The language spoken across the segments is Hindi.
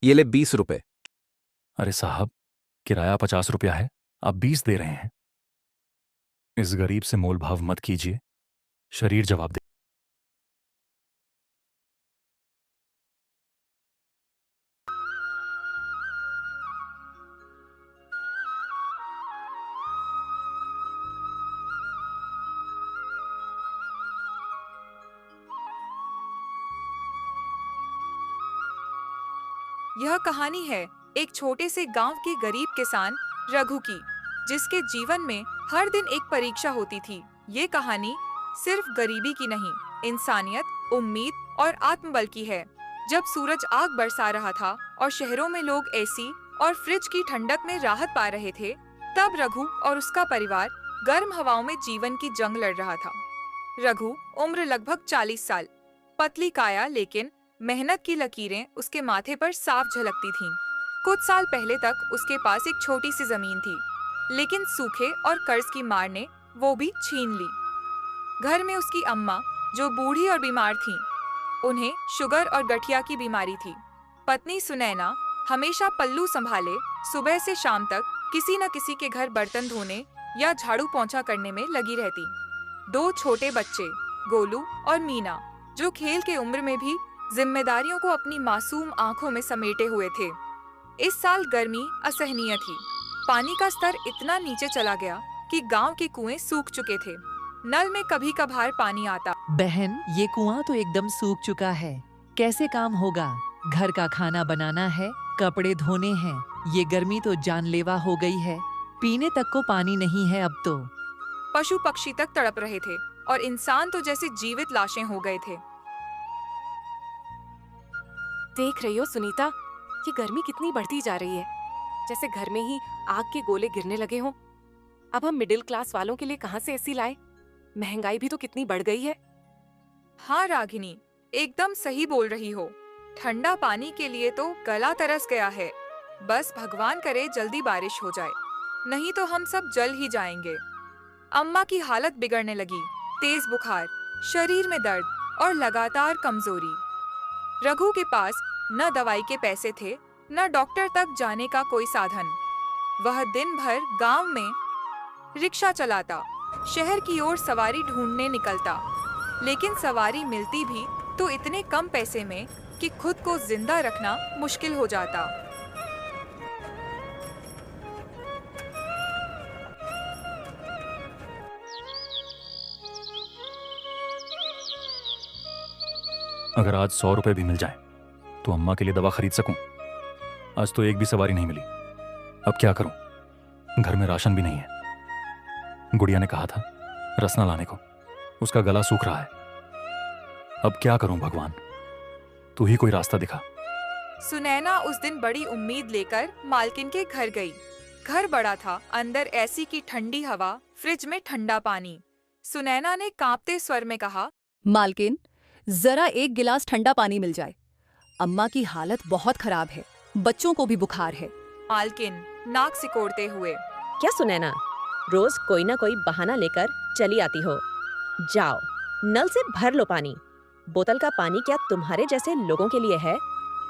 ये ले 20 रुपए। अरे साहब, किराया 50 रुपया है, आप 20 दे रहे हैं। इस गरीब से मोल भाव मत कीजिए, शरीर जवाब दे। यह कहानी है एक छोटे से गांव के गरीब किसान रघु की, जिसके जीवन में हर दिन एक परीक्षा होती थी। ये कहानी सिर्फ गरीबी की नहीं, इंसानियत, उम्मीद और आत्मबल की है। जब सूरज आग बरसा रहा था और शहरों में लोग एसी और फ्रिज की ठंडक में राहत पा रहे थे, तब रघु और उसका परिवार गर्म हवाओं में जीवन की जंग लड़ रहा था। रघु उम्र लगभग 40 साल, पतली काया, लेकिन मेहनत की लकीरें उसके माथे पर साफ झलकती थीं। कुछ साल पहले तक उसके पास एक छोटी सी जमीन थी, लेकिन सूखे और कर्ज की मार ने वो भी छीन ली। घर में उसकी अम्मा, जो बूढ़ी और बीमार थीं, उन्हें शुगर और गठिया की बीमारी थी। पत्नी सुनैना हमेशा पल्लू संभाले सुबह से शाम तक किसी न किसी के घर बर्तन धोने या झाड़ू पोंछा करने में लगी रहती। 2 छोटे बच्चे, गोलू और मीना, जो खेल के उम्र में भी जिम्मेदारियों को अपनी मासूम आंखों में समेटे हुए थे। इस साल गर्मी असहनीय थी। पानी का स्तर इतना नीचे चला गया कि गांव के कुएं सूख चुके थे। नल में कभी कभार पानी आता। बहन, ये कुआं तो एकदम सूख चुका है। कैसे काम होगा? घर का खाना बनाना है, कपड़े धोने हैं। ये गर्मी तो जानलेवा हो गई है। पीने तक को पानी नहीं है अब तो। पशु पक्षी तक तड़प रहे थे और इंसान तो जैसे जीवित लाशें हो गए थे। देख रही हो सुनीता, ये गर्मी कितनी बढ़ती जा रही है, जैसे घर में ही आग के गोले गिरने लगे हों। अब हम मिडिल क्लास वालों के लिए कहाँ से एसी लाए? महंगाई भी तो कितनी बढ़ गई है। हाँ रागिनी, एकदम सही बोल रही हो। ठंडा पानी के लिए तो गला तरस गया है। बस भगवान करे जल्दी बारिश हो जाए, नहीं तो हम सब जल ही जाएंगे। अम्मा की हालत बिगड़ने लगी। तेज बुखार, शरीर में दर्द और लगातार कमजोरी। रघु के पास न दवाई के पैसे थे, न डॉक्टर तक जाने का कोई साधन। वह दिन भर गांव में रिक्शा चलाता, शहर की ओर सवारी ढूंढने निकलता, लेकिन सवारी मिलती भी तो इतने कम पैसे में कि खुद को जिंदा रखना मुश्किल हो जाता। अगर आज 100 रुपए भी मिल जाए तो अम्मा के लिए दवा खरीद सकूं। आज तो एक भी सवारी नहीं मिली। अब क्या करूं? घर में राशन भी नहीं है। गुड़िया ने कहा था रसना लाने को, उसका गला सूख रहा है। अब क्या करूं भगवान, तू ही कोई रास्ता दिखा। सुनैना उस दिन बड़ी उम्मीद लेकर मालकिन के घर गई। घर बड़ा था, अंदर एसी की ठंडी हवा, फ्रिज में ठंडा पानी। सुनैना ने कांपते स्वर में कहा, मालकिन, जरा एक गिलास ठंडा पानी मिल जाए। अम्मा की हालत बहुत खराब है, बच्चों को भी बुखार है। मालकिन नाक सिकोड़ते हुए, क्या सुनैना, रोज कोई ना कोई बहाना लेकर चली आती हो। जाओ, नल से भर लो पानी। बोतल का पानी क्या तुम्हारे जैसे लोगों के लिए है?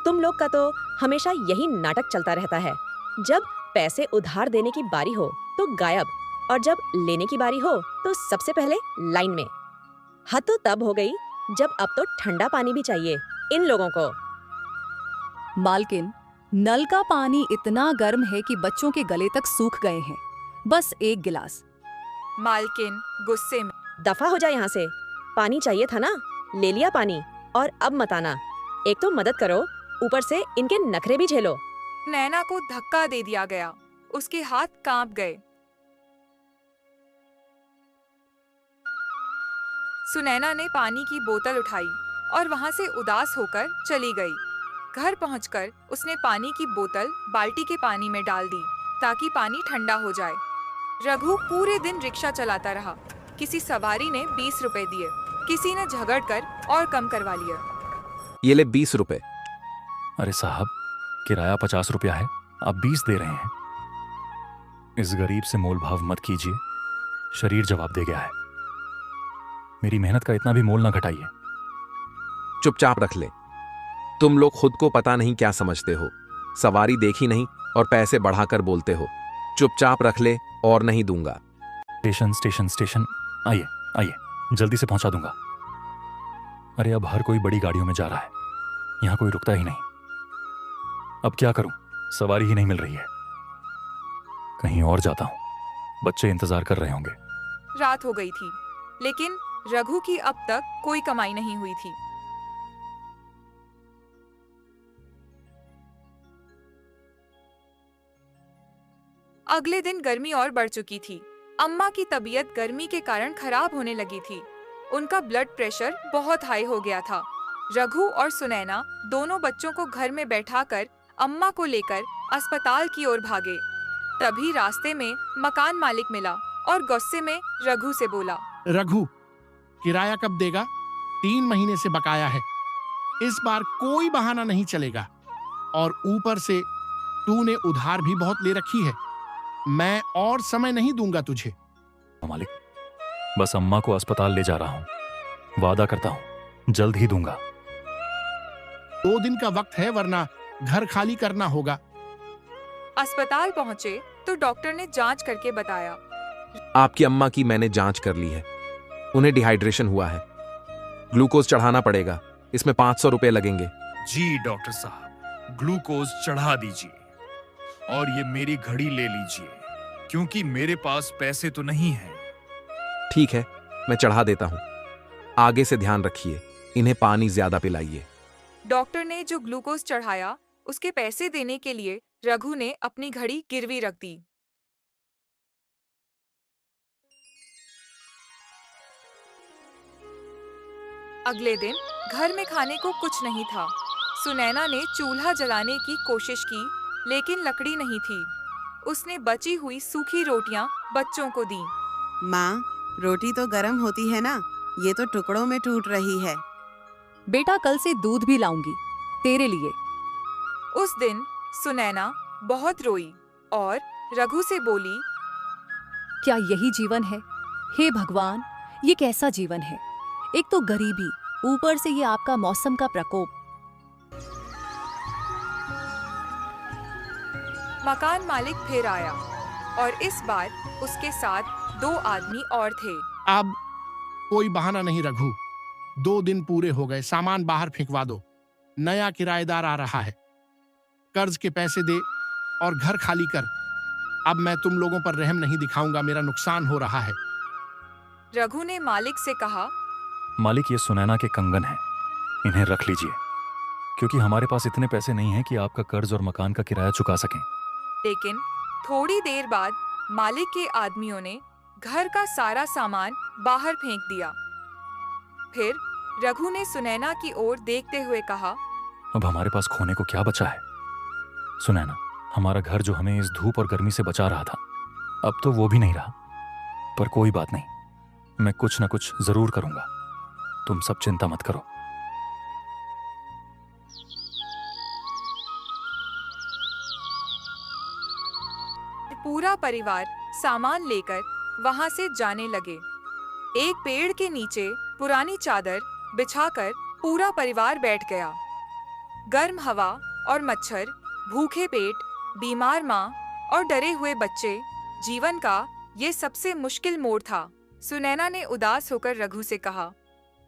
तुम लोग का तो हमेशा यही नाटक चलता रहता है। जब पैसे उधार देने की बारी हो तो गायब, और जब लेने की बारी हो तो सबसे पहले लाइन में। हद तो तब हो गई जब अब तो ठंडा पानी भी चाहिए इन लोगों को। मालकिन, नल का पानी इतना गर्म है कि बच्चों के गले तक सूख गए हैं। बस एक गिलास। मालकिन गुस्से में, दफा हो जाए यहाँ से। पानी चाहिए था ना, ले लिया पानी, और अब मत आना। एक तो मदद करो, ऊपर से इनके नखरे भी झेलो। नैना को धक्का दे दिया गया। उसके हाथ कांप गए। सुनैना ने पानी की बोतल उठाई और वहां से उदास होकर चली गई। घर पहुंचकर उसने पानी की बोतल बाल्टी के पानी में डाल दी ताकि पानी ठंडा हो जाए। रघु पूरे दिन रिक्शा चलाता रहा। किसी सवारी ने 20 रुपए दिए, किसी ने झगड़कर और कम करवा लिया। ये ले 20 रुपए। अरे साहब, किराया 50 रुपया है, आप 20 दे रहे हैं। इस गरीब से मोल भाव मत कीजिए, शरीर जवाब दे गया है। मेरी मेहनत का इतना भी मोल ना घटाइए। चुपचाप रख ले। तुम लोग खुद को पता नहीं क्या समझते हो। सवारी देखी नहीं और पैसे बढ़ाकर बोलते हो। चुपचाप रख ले और नहीं दूंगा। स्टेशन स्टेशन स्टेशन, आइए आइए, जल्दी से पहुंचा दूंगा। अरे अब हर कोई बड़ी गाड़ियों में जा रहा है, यहां कोई रुकता ही नहीं। अब क्या करूं, सवारी ही नहीं मिल रही है। कहीं और जाता हूं, बच्चे इंतजार कर रहे होंगे। रात हो गई थी, लेकिन रघु की अब तक कोई कमाई नहीं हुई थी। अगले दिन गर्मी और बढ़ चुकी थी। अम्मा की तबीयत गर्मी के कारण खराब होने लगी थी। उनका ब्लड प्रेशर बहुत हाई हो गया था। रघु और सुनैना दोनों बच्चों को घर में बैठाकर अम्मा को लेकर अस्पताल की ओर भागे। तभी रास्ते में मकान मालिक मिला और गुस्से में रघु से बोला, रघु, किराया कब देगा? 3 महीने से बकाया है। इस बार कोई बहाना नहीं चलेगा। और ऊपर से तूने उधार भी बहुत ले रखी है। मैं और समय नहीं दूंगा तुझे। मालिक, बस अम्मा को अस्पताल ले जा रहा हूं। वादा करता हूं जल्द ही दूंगा। 2 दिन का वक्त है, वरना घर खाली करना होगा। अस्पताल पहुंचे तो डॉक्टर ने जांच करके बताया, आपकी अम्मा की मैंने जांच कर ली है। उन्हें डिहाइड्रेशन हुआ है। ग्लूकोज चढ़ाना पड़ेगा। इसमें 500 रुपए लगेंगे। जी डॉक्टर साहब, ग्लूकोज चढ़ा दीजिए और ये मेरी घड़ी ले लीजिए, क्योंकि मेरे पास पैसे तो नहीं हैं। ठीक है, मैं चढ़ा देता हूं। आगे से ध्यान रखिए, इन्हें पानी ज्यादा पिलाइए। डॉक्टर ने जो ग्लूकोज चढ़ाया उसके पैसे देने के लिए रघु ने अपनी घड़ी गिरवी रख दी। अगले दिन घर में खाने को कुछ नहीं था। सुनैना ने चूल्हा जलाने की कोशिश की, लेकिन लकड़ी नहीं थी। उसने बची हुई सूखी रोटियां बच्चों को दी। माँ, रोटी तो गर्म होती है ना, ये तो टुकड़ों में टूट रही है। बेटा, कल से दूध भी लाऊंगी तेरे लिए। उस दिन सुनैना बहुत रोई और रघु से बोली, क्या यही जीवन है? हे भगवान, ये कैसा जीवन है? एक तो गरीबी, ऊपर से ये आपका मौसम का प्रकोप। मकान मालिक फिर आया और इस बार उसके साथ 2 आदमी और थे। अब कोई बहाना नहीं रघु। 2 दिन पूरे हो गए, सामान बाहर फेंकवा दो। नया किराएदार आ रहा है। कर्ज के पैसे दे और घर खाली कर। अब मैं तुम लोगों पर रहम नहीं दिखाऊंगा, मेरा नुकसान हो रहा है। रघु ने मालिक से कहा, मालिक, ये सुनैना के कंगन हैं, इन्हें रख लीजिए, क्योंकि हमारे पास इतने पैसे नहीं हैं कि आपका कर्ज और मकान का किराया चुका सकें। लेकिन थोड़ी देर बाद मालिक के आदमियों ने घर का सारा सामान बाहर फेंक दिया। फिर रघु ने सुनैना की ओर देखते हुए कहा, अब हमारे पास खोने को क्या बचा है? सुनैना, हमारा घर जो हमें इस धूप और गर्मी से बचा रहा था, अब तो वो भी नहीं रहा। पर कोई बात नहीं, मैं कुछ न कुछ जरूर करूंगा। तुम सब चिंता मत करो। पूरा परिवार सामान लेकर वहां से जाने लगे। एक पेड़ के नीचे पुरानी चादर बिछाकर पूरा परिवार बैठ गया। गर्म हवा और मच्छर, भूखे पेट, बीमार माँ और डरे हुए बच्चे, जीवन का ये सबसे मुश्किल मोड़ था। सुनैना ने उदास होकर रघु से कहा,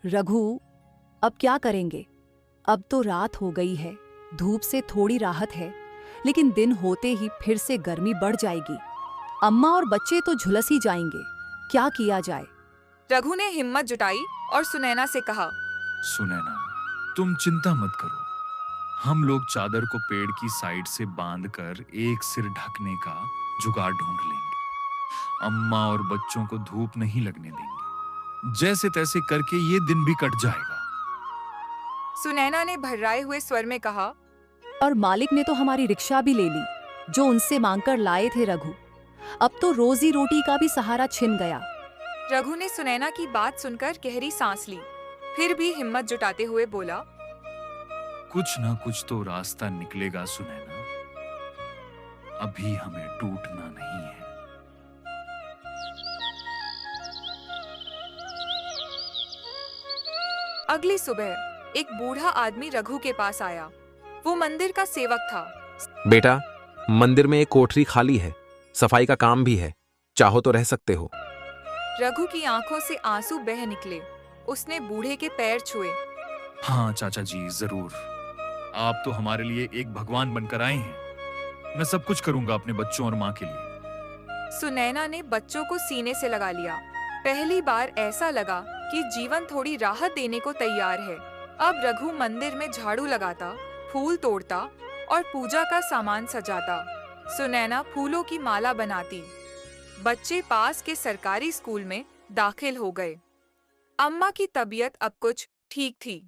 रघु, अब क्या करेंगे? अब तो रात हो गई है, धूप से थोड़ी राहत है, लेकिन दिन होते ही फिर से गर्मी बढ़ जाएगी। अम्मा और बच्चे तो झुलस ही जाएंगे। क्या किया जाए? रघु ने हिम्मत जुटाई और सुनैना से कहा, सुनैना, तुम चिंता मत करो। हम लोग चादर को पेड़ की साइड से बांधकर एक सिर ढकने का जुगाड़ ढूंढ लेंगे। अम्मा और बच्चों को धूप नहीं लगने देंगे। जैसे तैसे करके ये दिन भी कट जाएगा। सुनैना ने भर्राए हुए स्वर में कहा, और मालिक ने तो हमारी रिक्शा भी ले ली, जो उनसे मांगकर लाए थे रघु। अब तो रोजी रोटी का भी सहारा छिन गया। रघु ने सुनैना की बात सुनकर गहरी सांस ली, फिर भी हिम्मत जुटाते हुए बोला, कुछ ना कुछ तो रास्ता निकलेगा सुनैना। अभी हमें टूटना नहीं है। अगली सुबह एक बूढ़ा आदमी रघु के पास आया। वो मंदिर का सेवक था। बेटा, मंदिर में एक कोठरी खाली है, सफाई का काम भी है, चाहो तो रह सकते हो। रघु की आंखों से आंसू बह निकले। उसने बूढ़े के पैर छुए। हाँ चाचा जी, जरूर। आप तो हमारे लिए एक भगवान बनकर आए हैं। मैं सब कुछ करूंगा अपने बच्चों और माँ के लिए। सुनैना ने बच्चों को सीने से लगा लिया। पहली बार ऐसा लगा कि जीवन थोड़ी राहत देने को तैयार है। अब रघु मंदिर में झाड़ू लगाता, फूल तोड़ता और पूजा का सामान सजाता। सुनैना फूलों की माला बनाती। बच्चे पास के सरकारी स्कूल में दाखिल हो गए। अम्मा की तबीयत अब कुछ ठीक थी।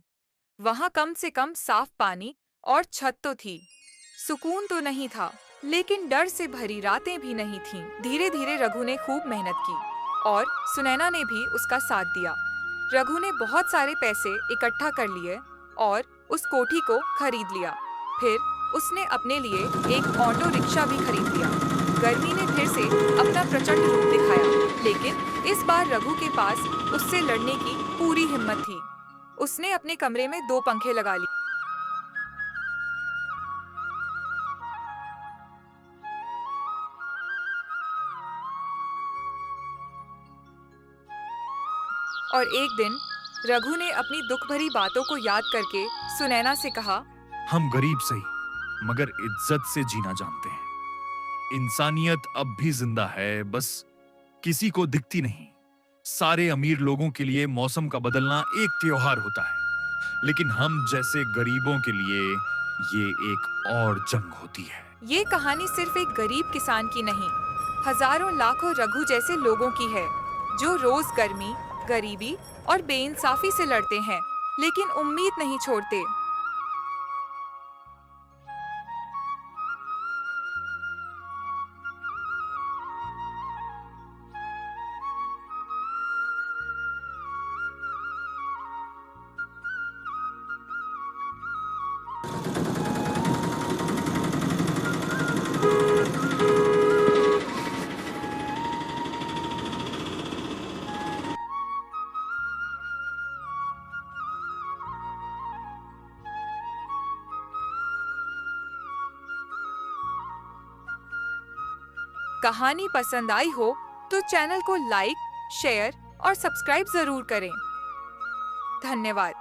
वहां कम से कम साफ पानी और छत तो थी। सुकून तो नहीं था, लेकिन डर से भरी रातें भी नहीं थीं। धीरे धीरे रघु ने खूब मेहनत की और सुनैना ने भी उसका साथ दिया। रघु ने बहुत सारे पैसे इकट्ठा कर लिए और उस कोठी को खरीद लिया। फिर उसने अपने लिए एक ऑटो रिक्शा भी खरीद लिया। गर्मी ने फिर से अपना प्रचंड रूप दिखाया, लेकिन इस बार रघु के पास उससे लड़ने की पूरी हिम्मत थी। उसने अपने कमरे में 2 पंखे लगा लिए और एक दिन रघु ने अपनी दुख भरी बातों को याद करके सुनैना से कहा, हम गरीब सही, मगर इज्जत से जीना जानते हैं। इंसानियत अब भी जिंदा है, बस किसी को दिखती नहीं। सारे अमीर लोगों के लिए मौसम का बदलना एक त्योहार होता है, लेकिन हम जैसे गरीबों के लिए ये एक और जंग होती है। ये कहानी सिर्फ एक गरीब किसान की नहीं, हजारों लाखों रघु जैसे लोगों की है, जो रोज गर्मी, गरीबी और बेइंसाफी से लड़ते हैं, लेकिन उम्मीद नहीं छोड़ते। कहानी पसंद आई हो तो चैनल को लाइक, शेयर और सब्सक्राइब जरूर करें। धन्यवाद।